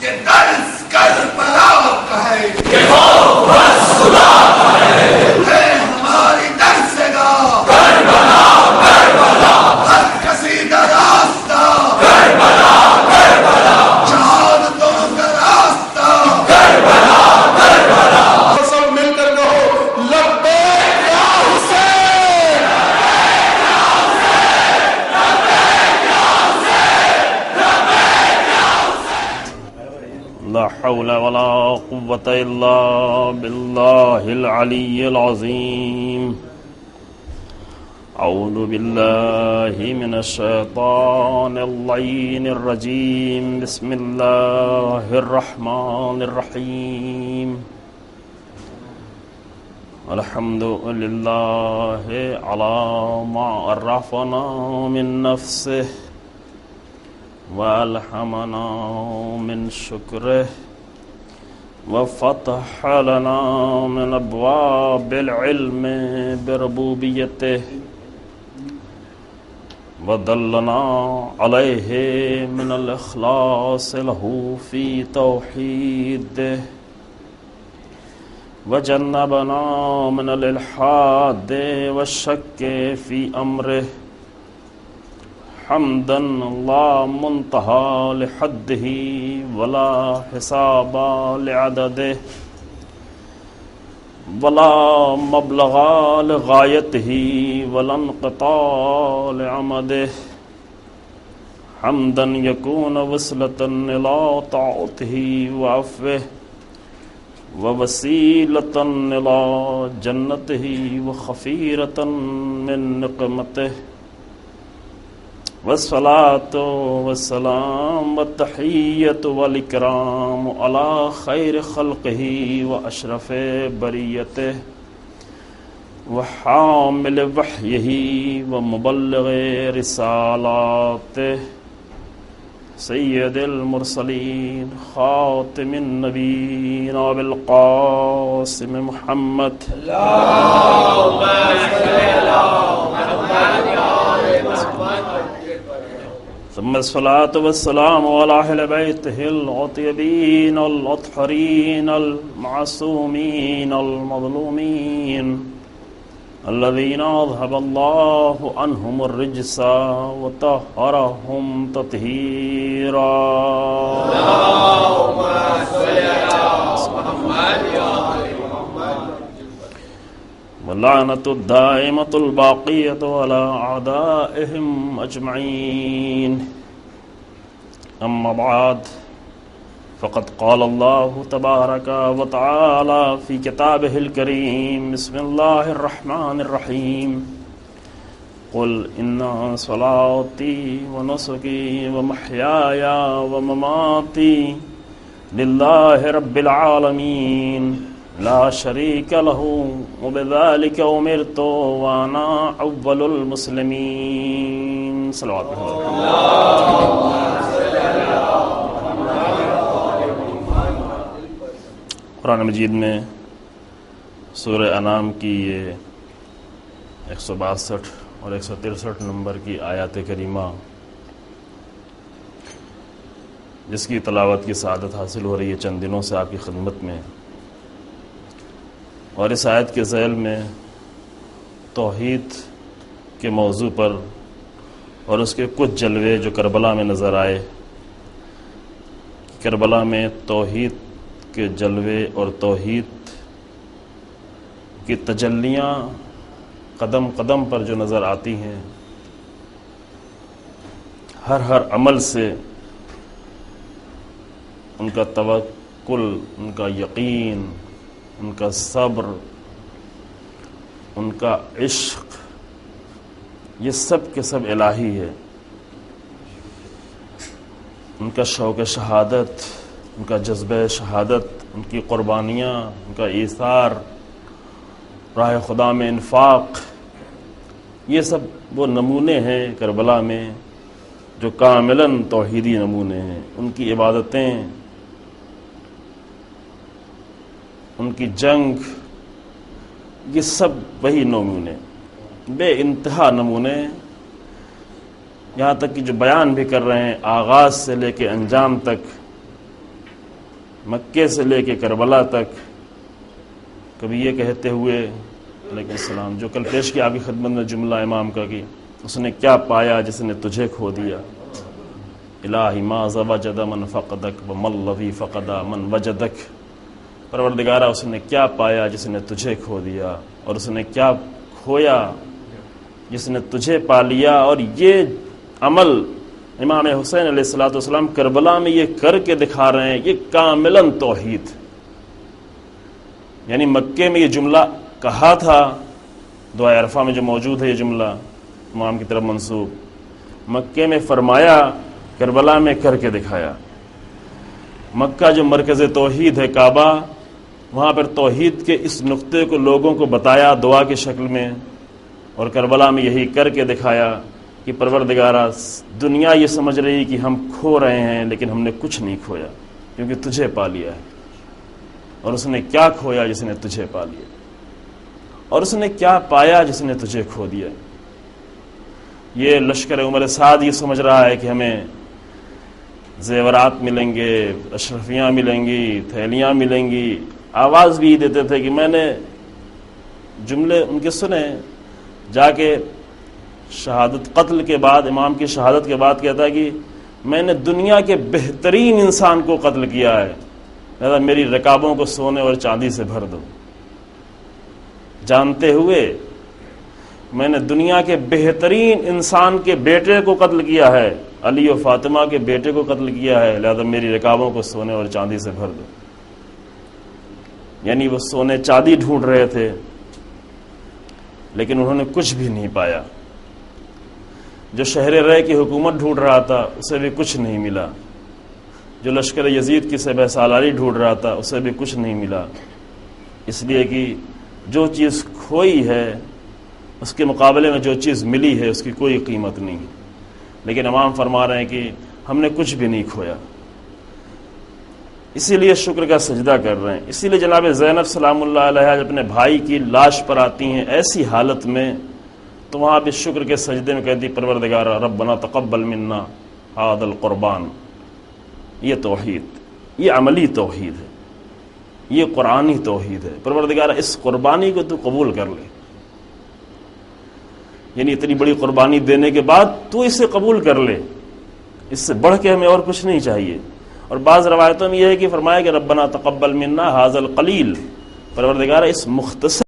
یہ درس کربلا کا ہے، یہ خوف رسولہ کا ہے ہماری درسگاہ کربلا کربلا، ہر کشیدہ راستہ کربلا کربلا، شہادتوں کا راستہ کربلا کربلا، سب مل کر کہو لبیک یا حسین، لا حول ولا قوة إلا بالله العلي العظيم. أعوذ بالله من الشيطان اللعين الرجيم. بسم الله الرحمن الرحيم. الحمد لله على ما عرفنا من نفسه وألهمنا من شكره وفتح لنا من أبواب العلم بربوبيته ودلنا عليه من الإخلاص له في توحيده وجنبنا من الإلحاد والشك في أمره حمدا لا منتهى لحده ولا حساب لعدده ولا مبلغ لغايته ولا انقطاع لعمده حمدا يكون وصلة إلى طاعته وعفوه ووسيلة إلى جنته وخفيرة من نقمته والصلاة والسلام والتحية والإكرام على خير خلقه وأشرف بريته وحامل وحيه ومبلغ رسالاته سيد المرسلين خاتم النبيين بالقاسم محمد اللهم صل على محمد وآل محمد. ثم الصلاة والسلام على أهل بيته الأطيبين الأطهرين المعصومين المظلومين الذين أذهب الله عنهم الرجس وطهرهم تطهيرا. اللهم صل على محمد وآل محمد. واللعنة الدائمة الباقية على أعدائهم أجمعين. أما بعد فقد قال الله تبارك وتعالى في كتابه الكريم. بسم الله الرحمن الرحيم. قل إن صلاتي ونسكي ومحياي ومماتي لله رب العالمين لا شريك له وبذلك أمرت وأنا أول المسلمين. صلوات قرآن مجید میں سورہ انعام کی یہ 162 اور 163 نمبر کی آیات کریمہ جس کی تلاوت کی سعادت حاصل ہو رہی ہے چند دنوں سے آپ کی خدمت میں، اور اس آیت کے ذیل میں توحید کے موضوع پر اور اس کے کچھ جلوے جو کربلا میں نظر آئے، کربلا میں توحید کے جلوے اور توحید کی تجلیاں قدم قدم پر جو نظر آتی ہیں، ہر عمل سے ان کا توکل، ان کا یقین، ان کا صبر، ان کا عشق، یہ سب کے سب الہی ہے. ان کا شوق شہادت، ان کا جذبہ شہادت، ان کی قربانیاں، ان کا ایثار، راہ خدا میں انفاق، یہ سب وہ نمونے ہیں کربلا میں جو کاملاً توحیدی نمونے ہیں. ان کی عبادتیں، ان کی جنگ، یہ سب وہی نمونے، بے انتہا نمونے، یہاں تک کہ جو بیان بھی کر رہے ہیں آغاز سے لے کے انجام تک مکے سے لے کے کربلا تک کبھی یہ کہتے ہوئے علیہ السلام جو کل پیش کیا آپ کی خدمت میں جملہ امام کا کہ اس نے کیا پایا جس نے تجھے کھو دیا، الہی ما وجد من فقدک وما الذی فقد من وجدک، پروردگارہ اس نے کیا پایا جس نے تجھے کھو دیا، اور اس نے کیا کھویا جس نے تجھے پا لیا۔ اور یہ عمل امام حسین علیہ السلام کربلا میں یہ کر کے دکھا رہے ہیں، یہ کاملاً توحید، یعنی مکے میں یہ جملہ کہا تھا، دعائے عرفہ میں جو موجود ہے یہ جملہ امام کی طرف منسوب، مکے میں فرمایا، کربلا میں کر کے دکھایا۔ مکہ جو مرکز توحید ہے کعبہ، وہاں پر توحید کے اس نقطے کو لوگوں کو بتایا دعا کی شکل میں، اور کربلا میں یہی کر کے دکھایا کہ پروردگارہ دنیا یہ سمجھ رہی کہ ہم کھو رہے ہیں، لیکن ہم نے کچھ نہیں کھویا کیونکہ تجھے پا لیا ہے۔ اور اس نے کیا کھویا جس نے تجھے پا لیا، اور اس نے کیا پایا جس نے تجھے کھو دیا۔ یہ لشکر عمر سعد یہ سمجھ رہا ہے کہ ہمیں زیورات ملیں گے، اشرفیاں ملیں گی، تھیلیاں ملیں گی، آواز بھی دیتے تھے کہ میں نے جملے ان کے سنے، جا کے شہادت قتل کے بعد، امام کی شہادت کے بعد کہتا ہے کہ میں نے دنیا کے بہترین انسان کو قتل کیا ہے، لہذا میری رکابوں کو سونے اور چاندی سے بھر دو، جانتے ہوئے میں نے دنیا کے بہترین انسان کے بیٹے کو قتل کیا ہے، علی و فاطمہ کے بیٹے کو قتل کیا ہے، لہذا میری رکابوں کو سونے اور چاندی سے بھر دو۔ یعنی وہ سونے چاندی ڈھونڈ رہے تھے لیکن انہوں نے کچھ بھی نہیں پایا۔ جو شہر رے کی حکومت ڈھونڈ رہا تھا اسے بھی کچھ نہیں ملا، جو لشکر یزید کی سبع سالاری ڈھونڈ رہا تھا اسے بھی کچھ نہیں ملا، اس لیے کہ جو چیز کھوئی ہے اس کے مقابلے میں جو چیز ملی ہے اس کی کوئی قیمت نہیں۔ لیکن امام فرما رہے ہیں کہ ہم نے کچھ بھی نہیں کھویا، اسی لیے شکر کا سجدہ کر رہے ہیں۔ اسی لیے جناب زینب سلام اللہ علیہ جب اپنے بھائی کی لاش پر آتی ہیں ایسی حالت میں، تو وہاں بھی شکر کے سجدے میں کہتی پروردگار ربنا تقبل منا هذا القربان۔ یہ توحید، یہ عملی توحید ہے، یہ قرآنی توحید ہے۔ پروردگار اس قربانی کو تو قبول کر لے، یعنی اتنی بڑی قربانی دینے کے بعد تو اسے قبول کر لے، اس سے بڑھ کے ہمیں اور کچھ نہیں چاہیے۔ اور بعض روایتوں میں یہ ہے کہ فرمایا کہ ربنا تقبل منا هذا القلیل، پروردگار اس مختصر